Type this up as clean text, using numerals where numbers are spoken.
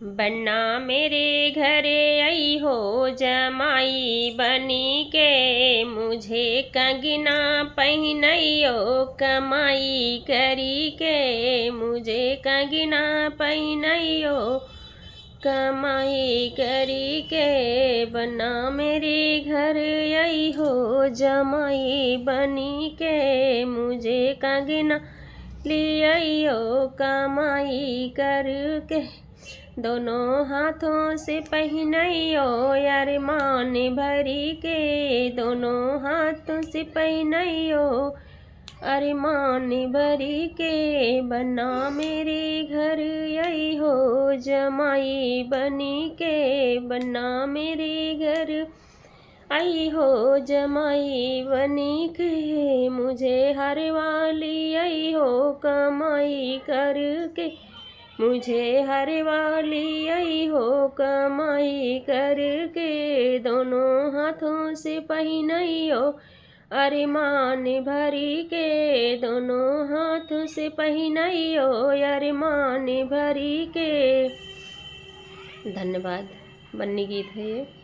बन्ना मेरे घरे आई हो जमाई बनी के, मुझे कंगना पहनइयो कमाई करी के, मुझे कंगना पहनइयो कमाई करी के। बन्ना मेरे घर आई हो जमाई बनी के, मुझे कंगना लियो कमाई करके। दोनों हाथों से पहनइयो अरमान भरी के, दोनों हाथों से पहनइयो अरमान भरी के। बन्ना मेरे घर आई हो जमाई बनी के, बन्ना मेरे घर आई हो जमाई बनी के, मुझे हर वाली आई हो कमाई करके, मुझे हर वाली आई हो कमाई करके। दोनों हाथों से पहनइयो अरमान भरी के, दोनों हाथों से पहनइयो अरमान भरी के। धन्यवाद। बन्नी गीत है ये।